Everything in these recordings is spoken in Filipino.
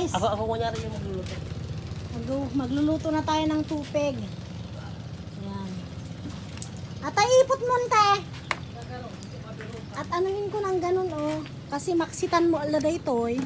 guys. Ako kunyari yung magluluto. Magluluto na tayo ng tupig. Ayan. At ay ipot mo te. At anuhin ko ng ganun oh. Kasi maksitan mo ala ito eh.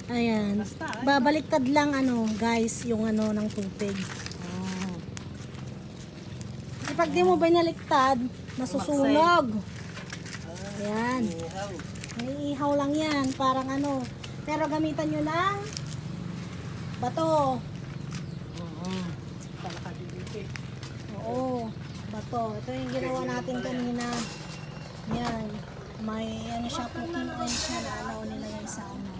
Ayan. Babaliktad lang ano guys yung ano ng tupig. Oh. Kasi pag di mo binaliktad, masusunog. Ayan. May ihaw lang yan. Parang ano. Pero gamitan nyo ng bato. Oo. Bato. Ito yung ginawa natin kanina. Yan. May ano siya, cooking oil siya na ano nilagay sa ano.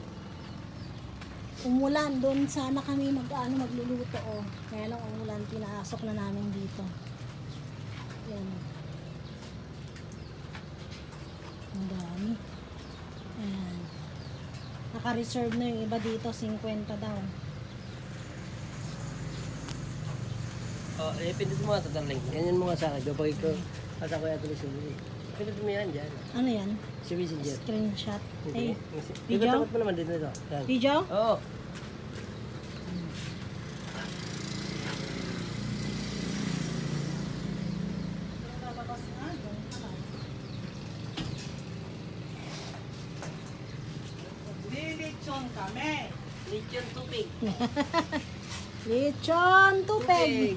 Umulan. Doon sana kami magluluto. Oh. Kaya lang umulan. Pinasok na namin dito. Yan. Ang dami. Ayan. Naka-reserve na yung iba dito. 50 daw. Oh, pindot mo nga ito, darling. Ganyan mo nga sa akin. Kapag ikaw, at ako yung tuloy suwi. Pindot mo yan dyan. Ano yan? Si Messenger. Screenshot. Hindi. Video? Tapat mo naman dito ito. Yan. Video? Oo. Lilitsyon kami. Lechon tubig. Lechon tupig.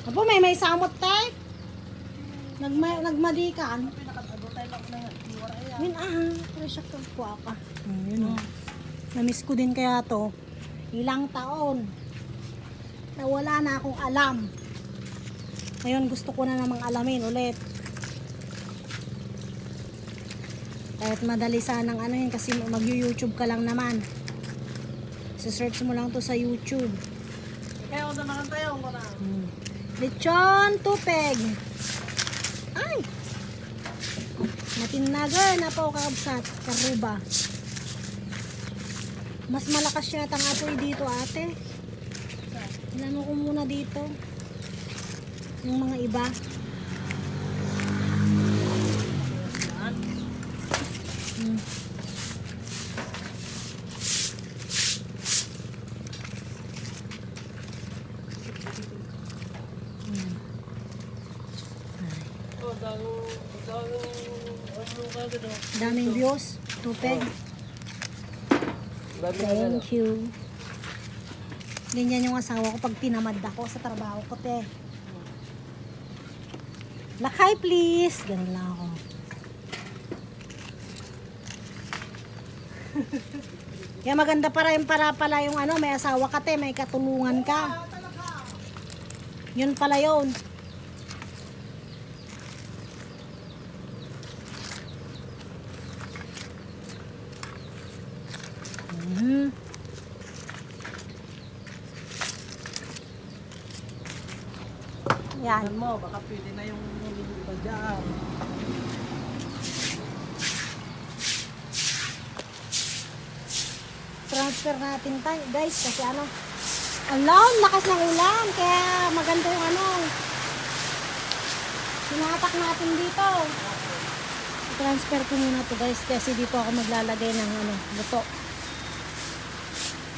Apo, may samot tay. Nagmadikan. Min pero siya kagwa ka. Yun oh. Namiss ko din kaya to. Ilang taon. Nawala na akong alam. Ngayon gusto ko na namang alamin ulit. Kahit madali sanang ano yun kasi mag-YouTube ka lang naman. Search mo lang to sa YouTube. Kaya ako naman tayo ko na. Lechon tupig. Ay! Matinagar na po kakabsat. Karuba. Mas malakas siya ang apoy dito ate. Ilan ko muna dito. Yung mga iba. Daming views. Tupig. Thank you. Ganyan yung asawa ko pag tinamad ako sa trabaho ko te. Lakay please. Ganun lang ako. Kaya maganda para pala yung ano, may asawa ka te, may katulungan ka. Yun pala yun. Yan. Tignan mo, baka pwede na yung iba dyan. Transfer natin tayo guys kasi ano, alam, lakas ng ulan kaya maganda yung ano, sinatak natin dito. Transfer ko muna to guys kasi dito ako maglalagay ng ano, buto.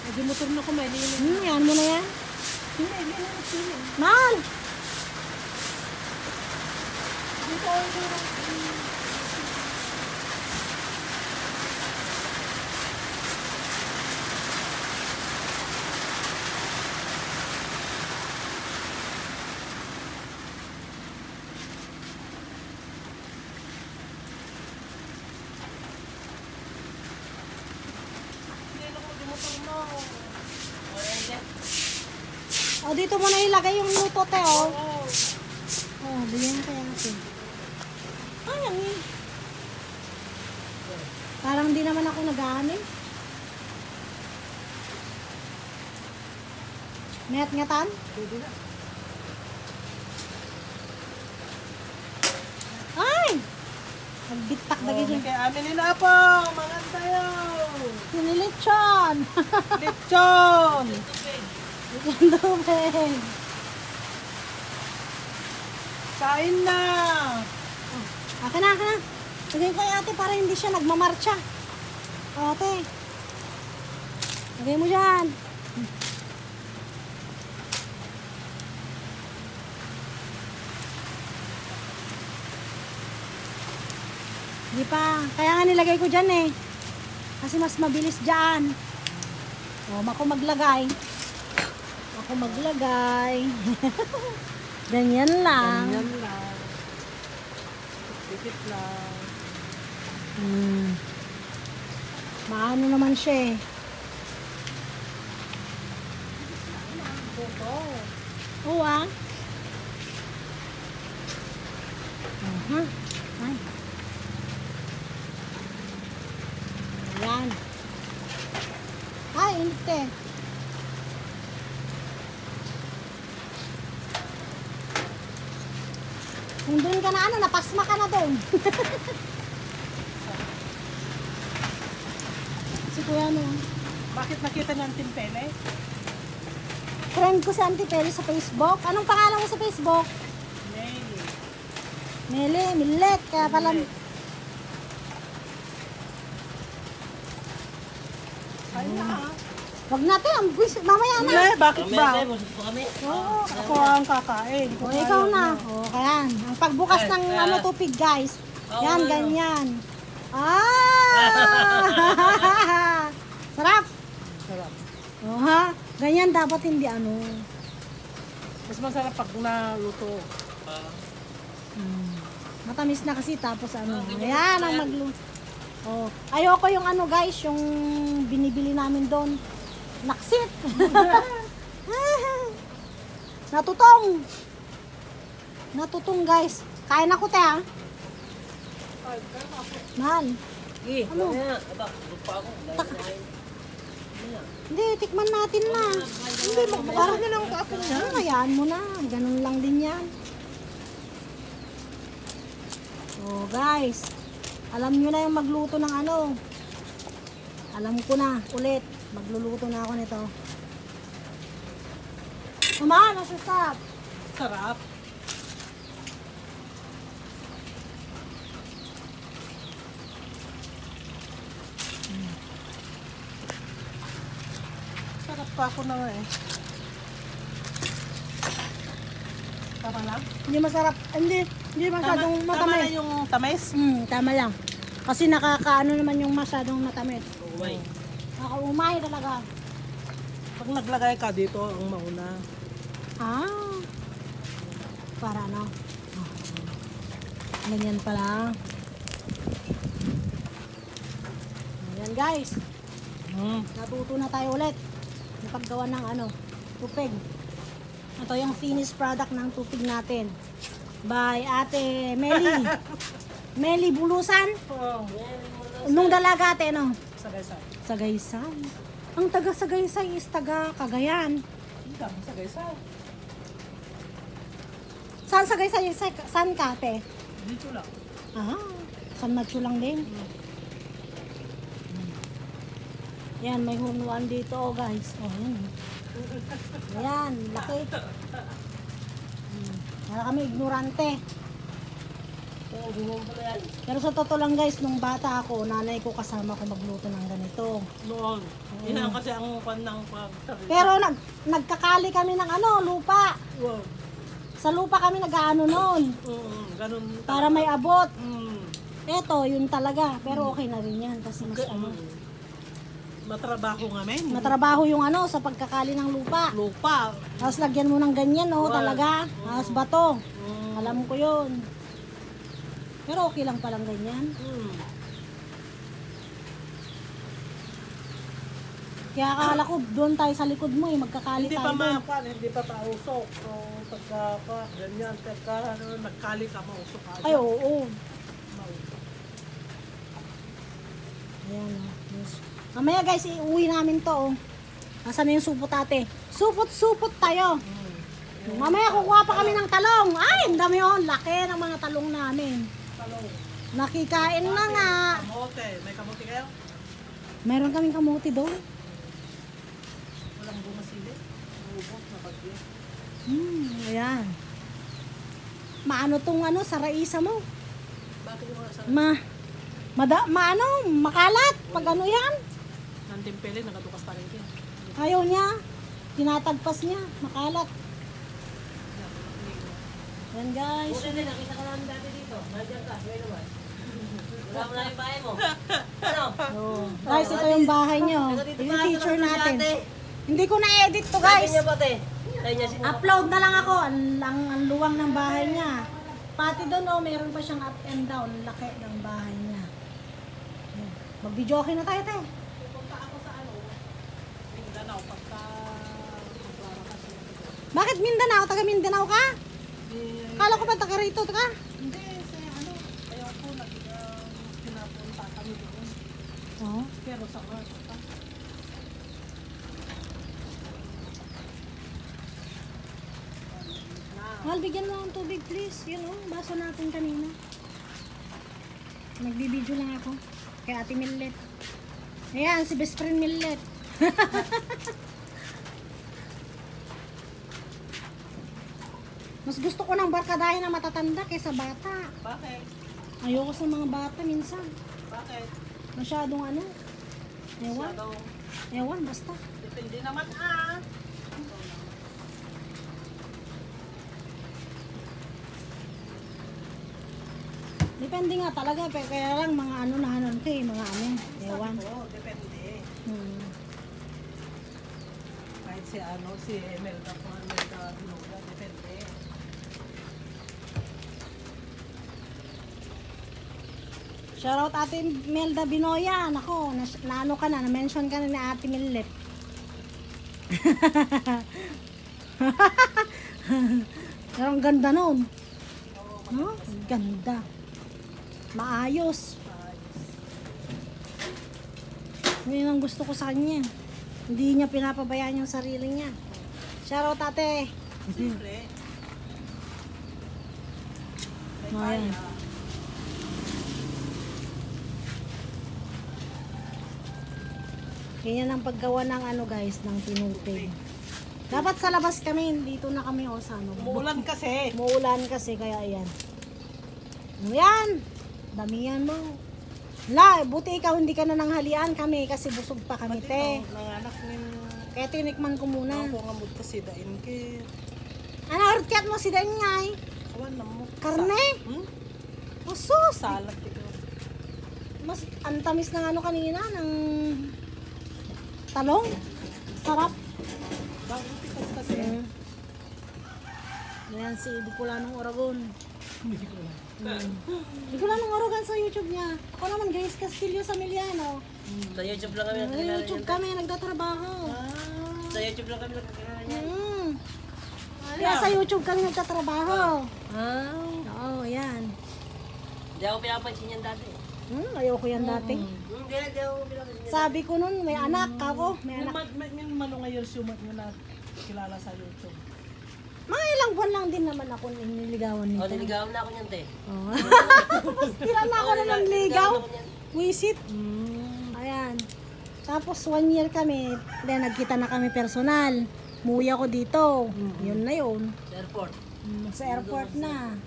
Hindi motor na ko, may Yan mo na yan. Hindi. Mahal! Dito. O dito mo na ilagay yung luto te oh. Oh, bigyan na kaya natin. Ay, ang parang di naman ako nag-aanin. Ngat-ngatan? Pwede na. Ay! Nagbitak na ganyan. Kaya amin nila po, mangan tayo. Sinilitsyon! Lechon! Lechon tubig. Kain na! Akin na, akin na. Lagay ko kay ate para hindi siya nagmamarcha. O, ate. Lagay mo dyan. Hindi pa. Kaya nga nilagay ko dyan eh. Kasi mas mabilis dyan. O, ako maglagay. Ako maglagay. Ganyan lang. Ganyan lang. Dikit lang. Maano naman siya eh. Oo ah. Aha. Ay. Ayan. Ay, inte. Kung doon ka na ano, napasma ka na doon. Si kuya no. Bakit nakita niya ang timpele? Friend ko si Auntie Peli sa Facebook. Anong pangalan mo sa Facebook? Nay. Meli, Millet. Kaya pala, Ay na. wag natin. Ang buwis. Mamaya na. Hindi, bakit Mamaya ba? tayo, masok pa kami. Oo. Ako ang kakain. O, ikaw na. O, kaya. Ang pagbukas ng ano tupig, guys. Oo, Yan, ano. ganyan. Ah! Sarap. Sarap. O, ha? Ganyan dapat hindi ano. Mas masarap pag naluto. Matamis na kasi tapos ano. Ayan ang magluto. Oh, ayoko yung ano guys, yung binibili namin doon. Naksit. Natutong. Natutong guys. Kain ako te ah. Mahal. Eh, Ano? mamaya. Aba, lupa ako. Dahil kinain. Hindi, tikman natin na. Hindi, parang na lang ako niya. Hayaan mo na. Ganun lang din yan. Oh guys. Alam nyo na yung magluto ng ano. Alam ko na. Ulit. Magluluto na ako nito. Mama, nasasap. Sarap. Sarap pa ako na nga eh. Tama lang? Hindi masarap. Hindi masyadong Tama matamis. na yung tamis? Tama lang. Kasi nakakaano naman yung masyadong matamis. Umay. Nakakaumay talaga. Pag naglagay ka dito, ang mauna. Ah. Para ano? Ah. Ganyan pala. Ayan guys. Natuto na tayo ulit. Yung paggawa ng ano, tupig. Ito yung finished product ng tupig natin. By Ate Meli. Meli Bulusan. Oh, Nung dalaga ate, no? sagay-sagay. Sagaysay. Ang taga Sagaysay is taga Cagayan. Hindi kami sagay-sagay. Saan Sagaysay? Saan ka, ate? Dito lang. Ah, San Matthew lang din. Yan, may hunuan dito, oh, guys. Oh, yan. Ayan, laki. Kaya kami ignorante. Oo, ganyan pala yan. Pero sa totoo lang guys, nung bata ako, nanay ko kasama ko magluto ng ganito. Noon. Yan kasi ang pan ng pagsabi. Pero nagkakali kami ng ano, lupa. Wow. Sa lupa kami nag-ano noon. Ganun. Para may abot. Mm. Eto, yun talaga. Pero okay na rin yan kasi mas ano. Matrabaho nga men. Matrabaho yung ano sa pagkakali ng lupa. Lupa. Tapos lagyan mo ng ganyan, oh, talaga. Tapos bato. Mm. Alam ko yun. Pero okay lang palang ganyan. Mm. Kaya akala ko doon tayo sa likod mo eh, magkakali Hindi tayo pa doon. mapan, hindi pa pausok. So, pagka ganyan, pagka nagkali ka, mausok ka. Ay, oo. Ayan, oh. Yes. Mamaya guys, iuwi namin to, oh. Nasaan na yung supot ate? Supot-supot tayo. Mamaya kukuha pa kami ng talong. Ay, ang dami yun. Laki ng mga talong namin. Talong. Nakikain na nga. Kamote. May kamote kayo? Meron kaming kamuti doon. Walang bumasili. Ubok na bagyo. Ayan. Maano tong ano, sa raisa mo. Bakit yung mga sa... Makalat. Pag ano yan, Nantimpele, nagadukas pa rin din. ayaw niya. Tinatagpas niya. Makalat. Yan guys. Buti din, nakita ka namin dati dito. Nandiyan ka, may naman. Wala mo na yung bahay mo. Ano? Oh. Guys, ito yung bahay niyo. Ito yung feature natin. Hindi ko na-edit to Sabi guys. niya pati. Sabi niya sino. Upload na lang ako. Ang luwang ng bahay niya. Pati doon, oh, meron pa siyang up and down. Laki ng bahay niya. Ayan. Mag-video okay na tayo, te. Pupunta ako sa Mindanao, pagka maglara kasi. Bakit Mindanao? Taga Mindanao ka? Kala ko ba taga rito ka? Hindi, ayaw ko, pinapunta kami doon. Oo. Pero sa mga, Mahal, bigyan mo ng tubig please. Yan oh, baso natin kanina. Nagbibideo lang ako. Kay Ate Millet. Ayan, si best friend Millet. Mas gusto ko ng barkadahin na matatanda kaysa bata. bakit? Ayoko sa mga bata minsan. Bakit? Masyadong ano. Ewan. Shadow. Ewan, basta. Depende naman ah. Depende nga talaga. Kaya lang mga ano na hanon ko eh. Mga ano. Ewan. Sabi ko, depende. Hmm. Kahit si Imelda po, Imelda Binuga, depende. Shoutout Ate Melda Binoya. Nako, naano ka na, na-mention ka na ni Ate Millet. Pero ang ganda nun. No? Ang ganda. Maayos. Yun ang gusto ko sa kanya. Hindi niya pinapabayaan yung sarili niya. Shoutout Ate. Siyempre. May Ayan. kaya. Ganyan ang paggawa ng ano guys, ng tinupig. Dapat sa labas kami, dito na kami o sa ano. Umuulan kasi. Muulan kasi kaya ayan. Ano yan? Damihan mo. La, buti ikaw hindi ka na nanghalian kami kasi busog pa kami te. Nanganak nin. Kaya tinikman ko muna. Ako nga mood kasi dain ke. Ano, ortiat mo si Danyay? Awan na mo. Karne? Hmm? Usus! Salad ito. Mas antamis ng ano kanina, ng talong. Sarap. Bagong tikas kasi. Ayan si Bicolanong Oragon. Hindi ko lang. Bicolanong Oragon sa YouTube niya. Ako naman guys, Castillo Samiliano. Sa YouTube lang kami Sa nakakilala YouTube niyan. kami nagtatrabaho. Sa YouTube lang kami nakakilala niyan. Kaya sa YouTube kami nagtatrabaho. Oo, ayan. Hindi ako pinapansin yan dati. Ayoko yan dati. Hindi ako pinapansin yan. Sabi ko nun, may anak ako. May anak. Yung malo ngayon sumat mo na kilala sa YouTube. Mga ilang buwan lang din naman ako niligawan nito. Oh, niligawan na ako niyan, te. Oh. Tira na ako na ng ligaw. Wisit. Ayan. Tapos 1 year kami, then nagkita na kami personal. Muwi ako dito. Yun na yun. Sa airport. Sa airport na.